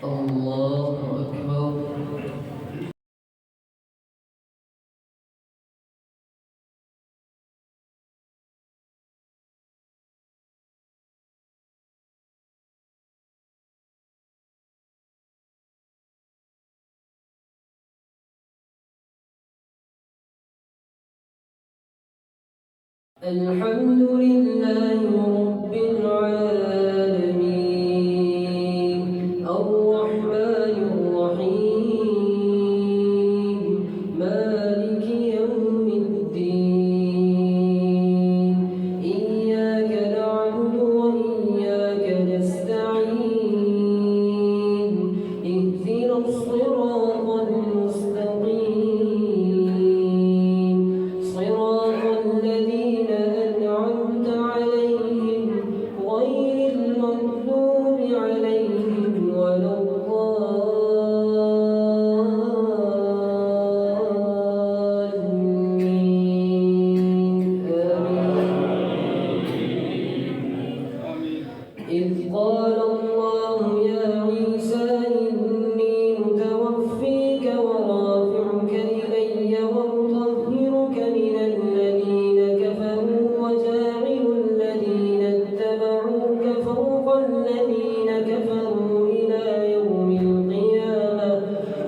الله أكبر. الحمد لله رب العالمين الرحمن الرحيم مالك يوم الدين إياك نعبد وإياك نستعين اهدنا الصراط المستقيم صراط الذين أنعمت عليهم غير المغضوب عليهم ولا الضالين آمين. إذ قال الله يا عيسى إني متوفيك ورافعك إلي ومطهرك من الذين كفروا وجاعل الذين اتبعوك فوق الذين كفروا إلى يوم القيامة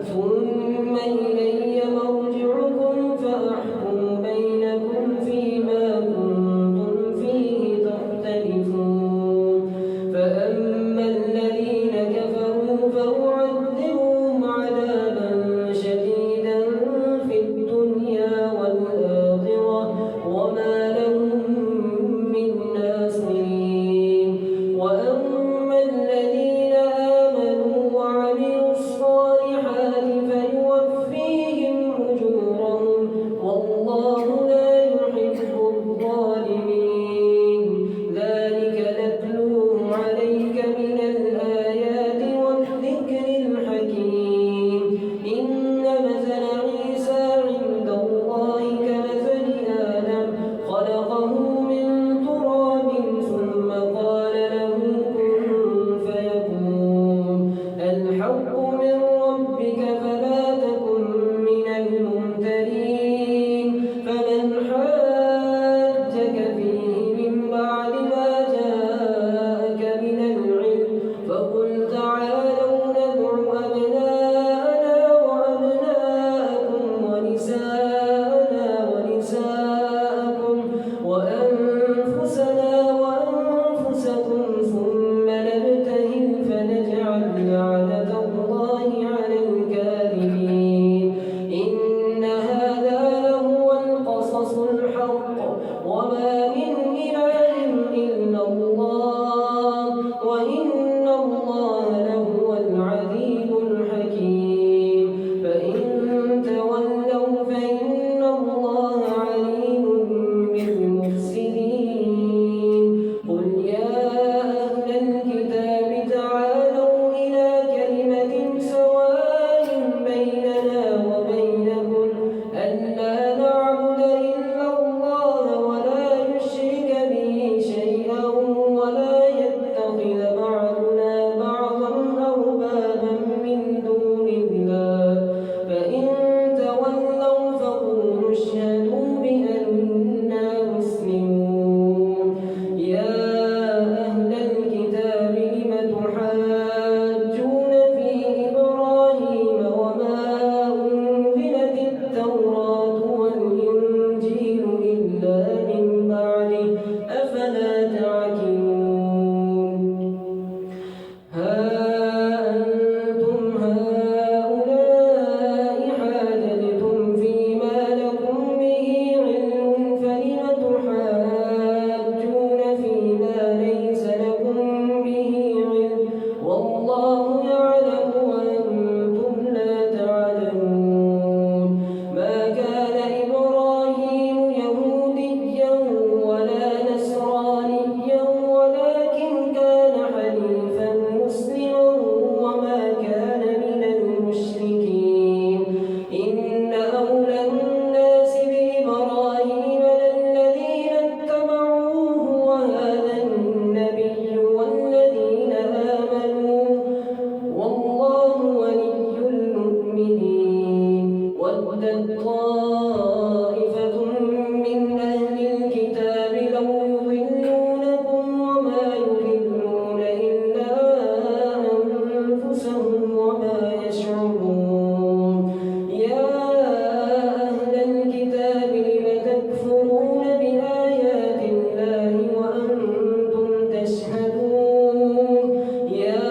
ثم إلي مرجعكم فأحكم بينكم فيما كنتم فيه تختلفون فأما الذين كفروا فأعذبهم عذابا شديدا في الدنيا والآخرة وما لهم من ناصرين وأما الذين آمنوا وعملوا الصالحات فيوفيهم أجورهم طائفة من أهل الكتاب لو يضلونكم وما يضلون إلا أنفسهم وما يشعرون يا أهل الكتاب لم تكفرون بآيات الله وأنتم تشهدون يا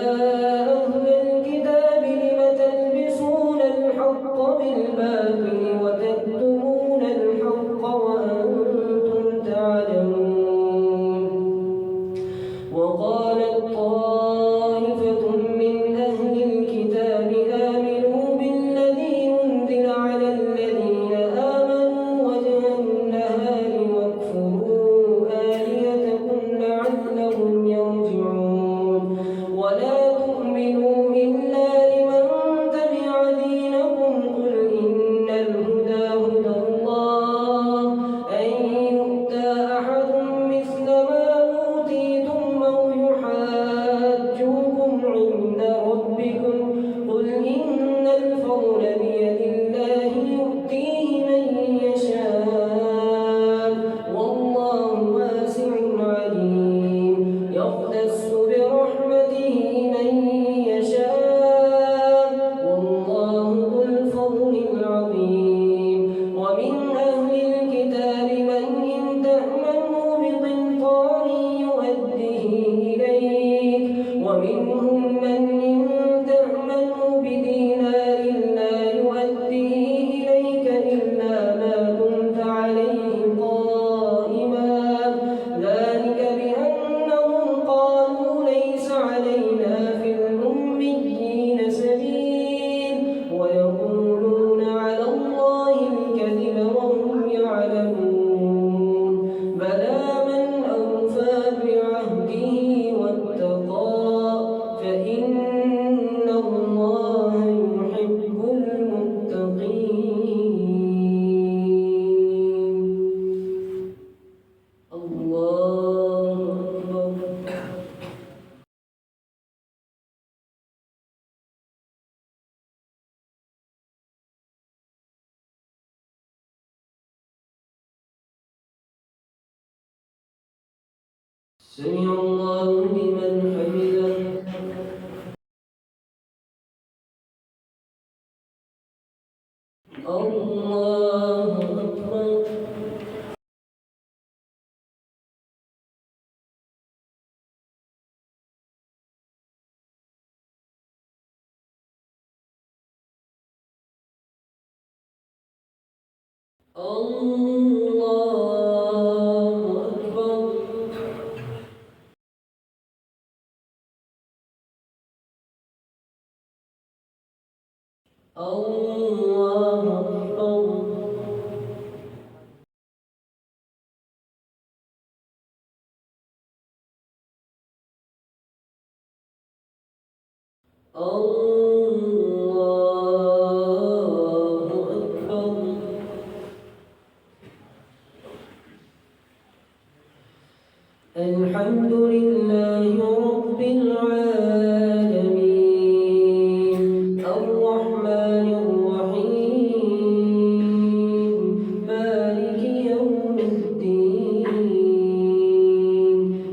أهل الكتاب لم تلبسون الحق بالباطل وتكتمون الحق وأنتم تعلمون وقالت طائفة من أهل الكتاب آمنوا بالذي أنزل على الذين آمنوا وجه النهار واكفروا آياتكم لعلهم يرجعون ولا تؤمنوا إلا لمن تبع دينكم قل إن الهدى هدى الله أن يؤتى أحد مثل ما أوتيتم أو يحاجوكم عند ربكم قل إن الفضل بيد الله يؤتيه من يشاء والله واسع عليم يختص برحمته من يشاء والله ذو الفضل العظيم ومن أهل الكتاب من إن تأمنه بقنطار يؤديه إليك ومنهم من إن تأمنه بدينار لا يؤديه إليك إلا ما دمت عليه قائما ذلك بأنهم قالوا ليس علينا في الأميين سبيل ويقولون على الله الكذب وهم يعلمون بلى من أوفى بعهده واتقى فإن الله يحب المتقين الله أكبر سمع الله لمن حمده الله أكبر الله أكبر الله أكبر الله أكبر الحمد لله رب العالمين الرحمن الرحيم مالك يوم الدين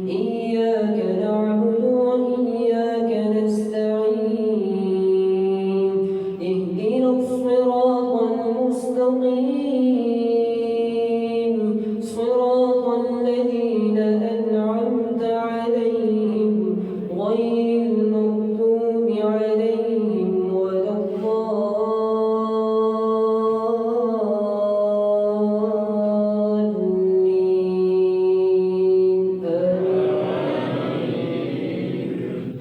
إياك نعبد وإياك نستعين اهدنا الصراط المستقيم صراط الذين أنعمت عليهم غير المغضوب عليهم ولا الضالين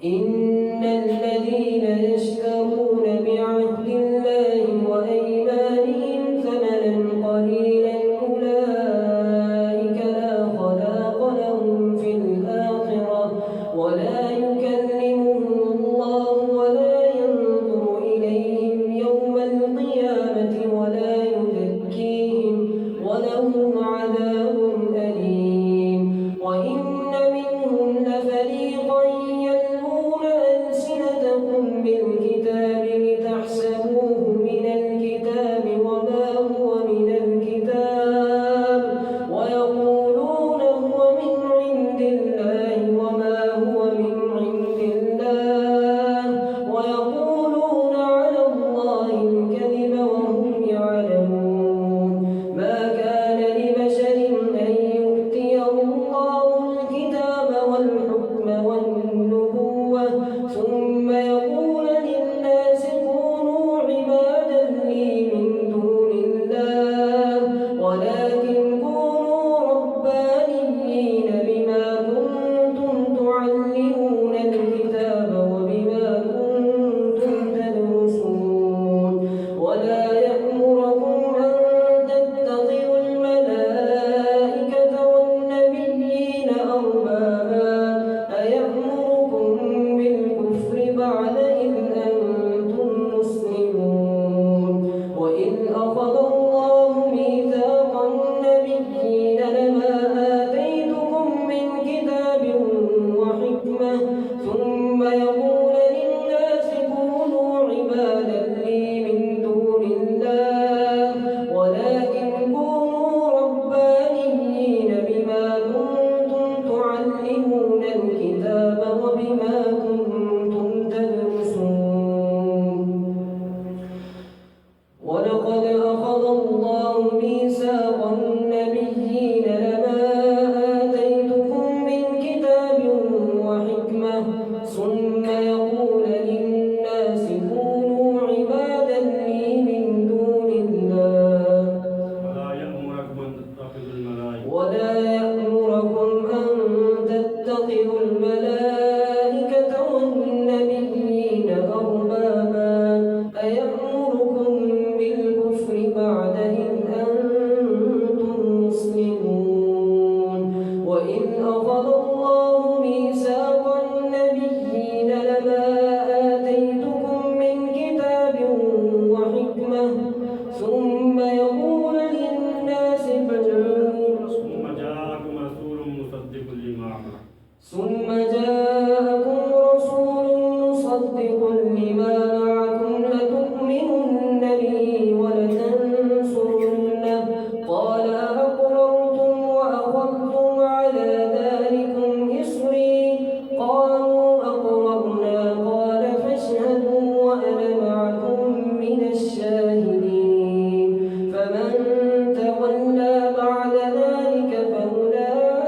إن الذين يشترون بعهد الله وأيمانهم ثمنا ولكن كونوا ربانيين بما كنتم تعلمون الكتاب وبما كنتم تدرسون ولقد أخذ الله ميثاق النبيين لما آتيتكم من كتاب وحكمة ثم يقول للناس كونوا عبادا لي من دون الله ولا يأمركم أن تتخذوا الملائكة والنبيين أربابا أيأمركم بالكفر بعد إذ أنتم مسلمون وإذ أخذ الله ميثاق النبيين لما آتيتكم من كتاب وحكمة ثم يقول للناس ثم جاءكم رسول مصدق لما معكم لتؤمنن به ولتنصرنه قال أقررتم وأخذتم على ذلكم إصري قالوا أقررنا قال فاشهدوا وأنا معكم من الشاهدين فمن تولى بعد ذلك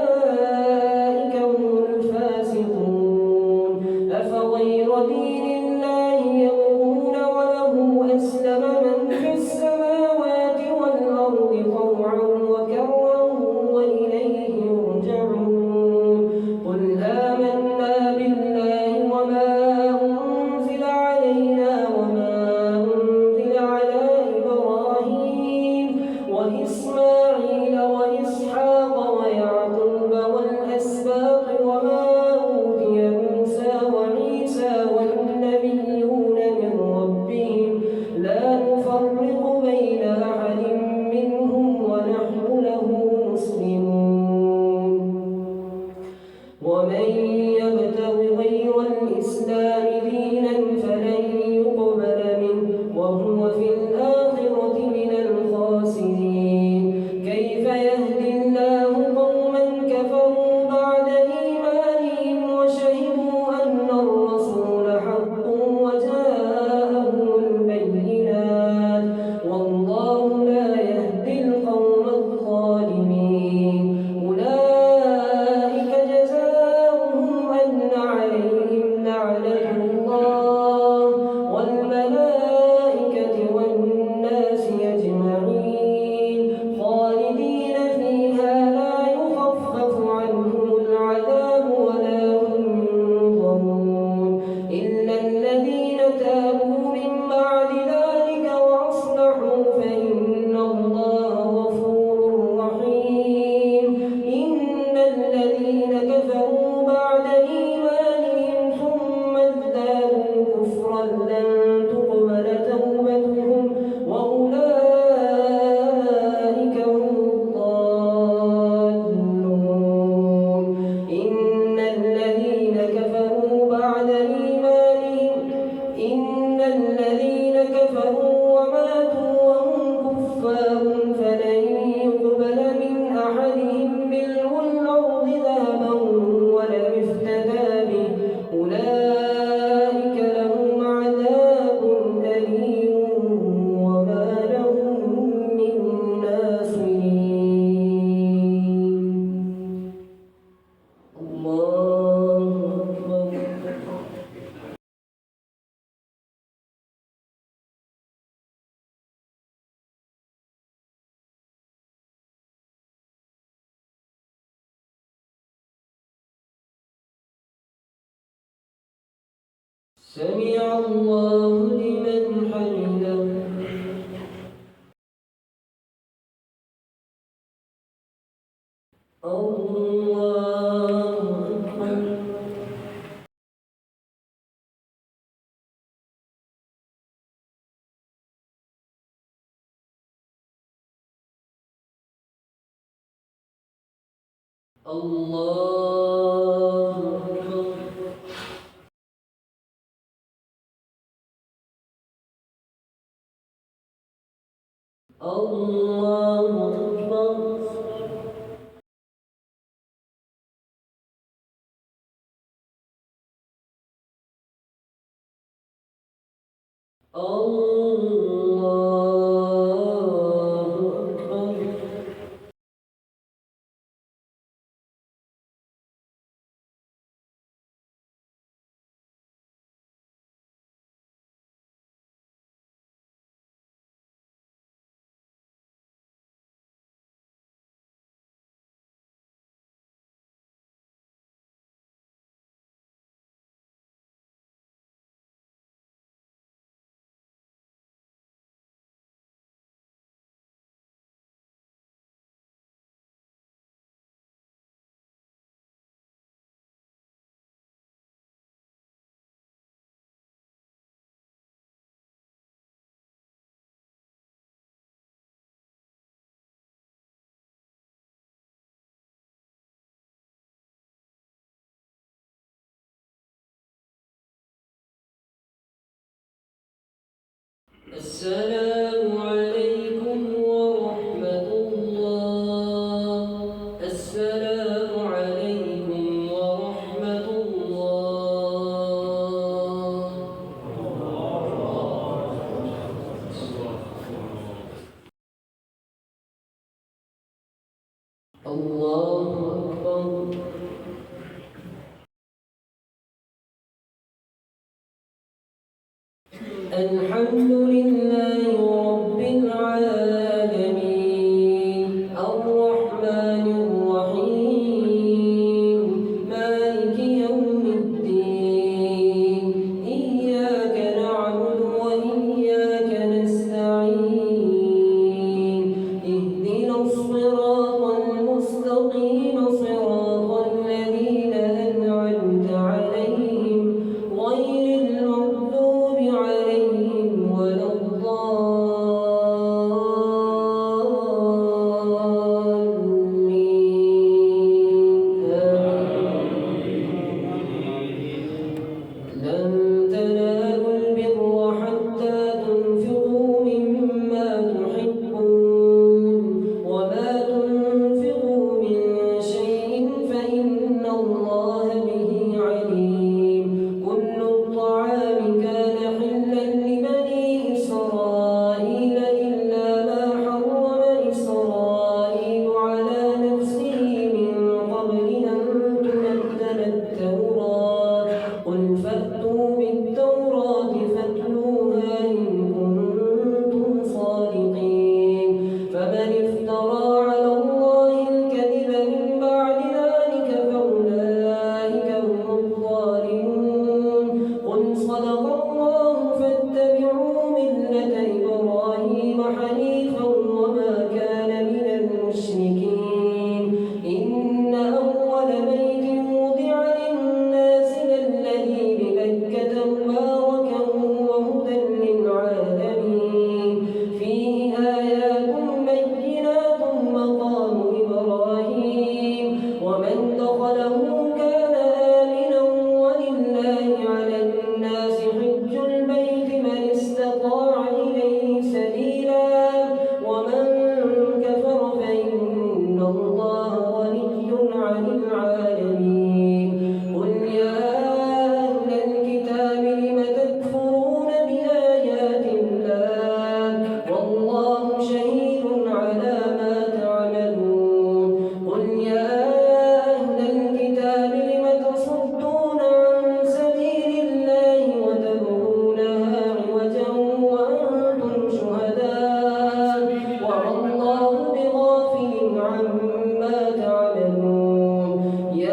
فأولئك هم الفاسقون أفغير دين الله يبغون وله أسلم من في السماوات والأرض طوعا وكرها وإليه يرجعون قل آمنا بالله وما أنزل علينا وما أنزل على إبراهيم وإسماعيل وإسحاق ويعقوب والأسباط وما أوتي موسى وعيسى والنبيون من ربهم لا نفرق بين أحد منهم ونحن له مسلمون ومن يبتغ غير الإسلام دينا فلن يقبل منه وهو في الآخرة من الخاسرين كيف يهدي الله قوما كفروا بعد إيمانهم وشهدوا أن الرسول حق وجاءهم البينات والله لا يهدي القوم الظالمين أولئك جزاؤهم أن عليهم لعنة الله والملائكة والناس أجمعين خالدين فيها لا يخفف عنهم العذاب ولا هم ينظرون إلا الذين تابوا من بعد ذلك وأصلحوا فإن الله غفور رحيم إن الذين كفروا بعد إيمانهم ثم ازدادوا كفرا لن تقبل توبتهم وأولئك هم الضالون إن الذين كفروا وماتوا وهم كفار فلن يقبل من أحدهم ملء الأرض ذهبا ولو افتدى به أولئك لهم عذاب أليم وما لهم من ناصرين الله أكبر سمع الله لمن حمده الله أكبر الله أكبر الله السلام عليكم ورحمة الله. السلام عليكم ورحمة الله. الله أكبر. الحمد لله رب العالمين الرحمن الرحيم مالك يوم الدين إياك نعبد وإياك نستعين اهدنا الصراط المستقيم صراط الذين أنعمت عليهم غير المغضوب عليهم ولا الضالين. لن تنالوا البر حتى تنفقوا مما تحبون وما تنفقوا من شيء فإن الله به عليم. كل الطعام كان حلا لبني إسرائيل إلا ما حرم إسرائيل على نفسه من قبل أن تنزل التوراة. قل فأتوا بالتوراة فاتلوها إن كنتم صادقين. فمن افترى على الله الكذب من بعد ذلك فأولئك هم الظالمون. قل صدق الله فاتبعوا ملة إبراهيم حنيفا وما كان من المشركين. إن أول بيت وضع للناس للذي ببكة مباركا وهدى للعالمين فيه آيات بينات مقام إبراهيم ومن دخله كان آمنا ولله على الناس حج البيت من استطاع إليه سبيلا ومن كفر فإن الله غني عن العالمين. قل يا أهل الكتاب لم تكفرون بآيات الله والله شهيد على ما تعملون. قل يا أهل الكتاب لم تصدون عن سبيل الله وتبغونها عوجا وأنتم شهداء وما الله بغافل عما تعملون. يا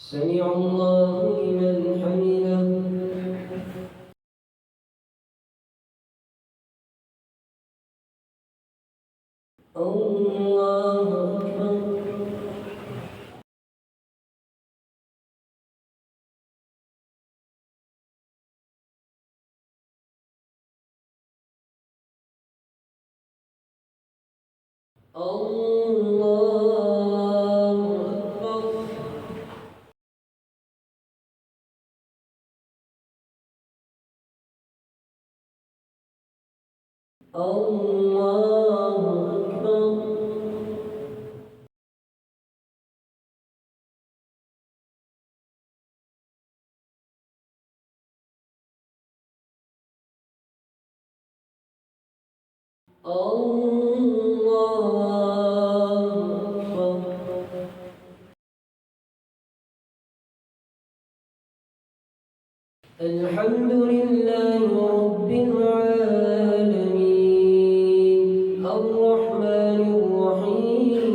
سمع الله لمن حمده. الله أكبر. الله أكبر. الله أكبر. الله أكبر. الحمد لله رب العالمين الرحمن الرحيم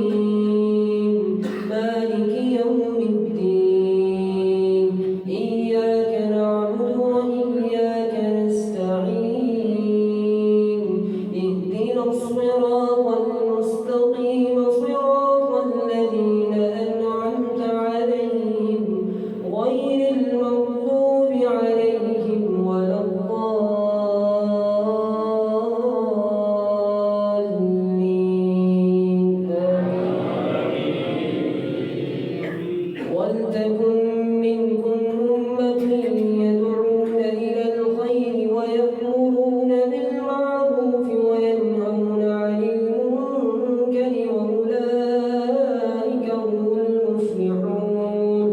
مالك يوم الدين إياك نعبد وإياك نستعين اهدنا الصراط المستقيم صراط الذين أنعمت عليهم غير المغضوب عليهم ولا الضالين آمين. ولتكن منكم أمة يدعون إلى الخير ويأمرون بالمعروف وينهون عن المنكر وأولئك هم المفلحون.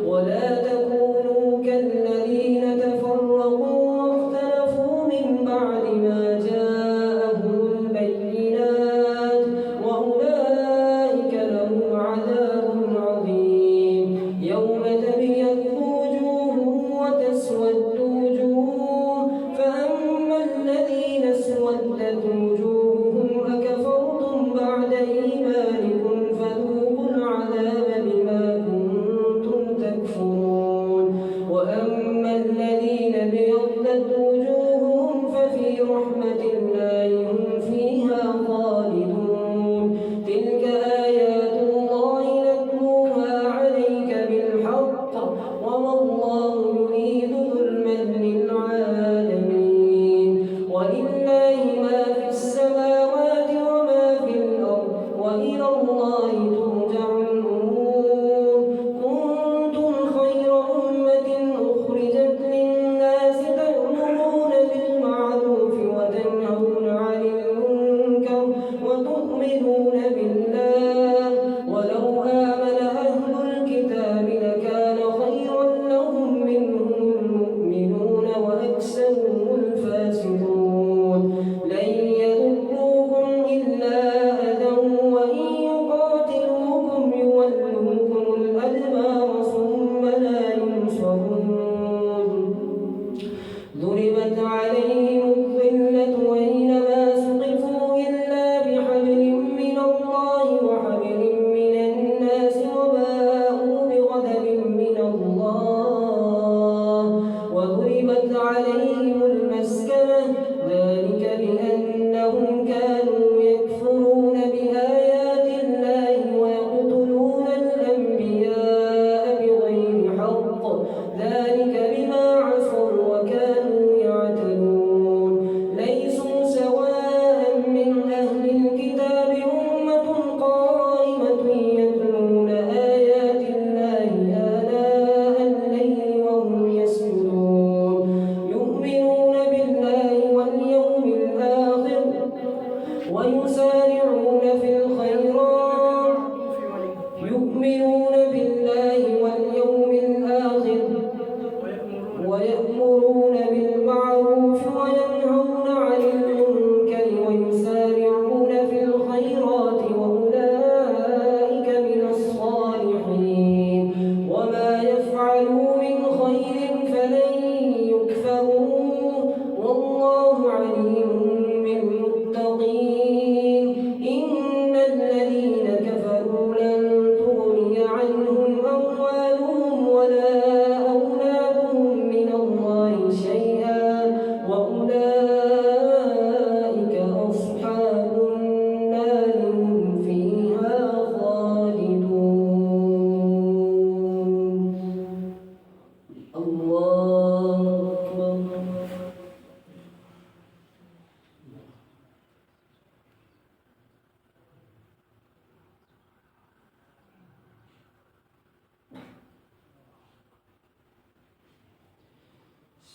ولا تكونوا كالذين تفرقوا واختلفوا من بعد ما جاءهم البينات وأولئك لهم عذاب عظيم. يوم تبيض وجوه وتسود وجوه فأما الذين اسودت وجوههم أكفرتم بعد إيمانكم فذوقوا العذاب بما كنتم تكفرون. وأما الذين ابيضت وجوههم ففي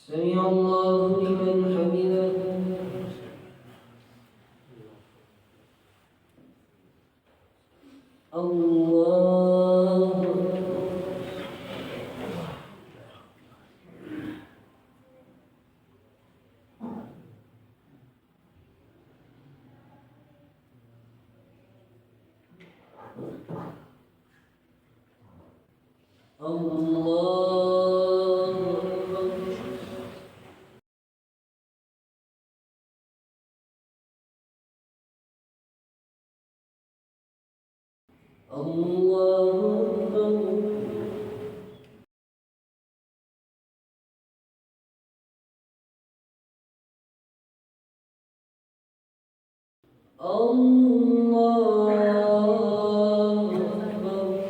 سمع الله لمن حمده. الله الله أكبر. الله أكبر. الله أكبر.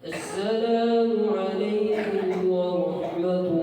السلام عليكم ورحمة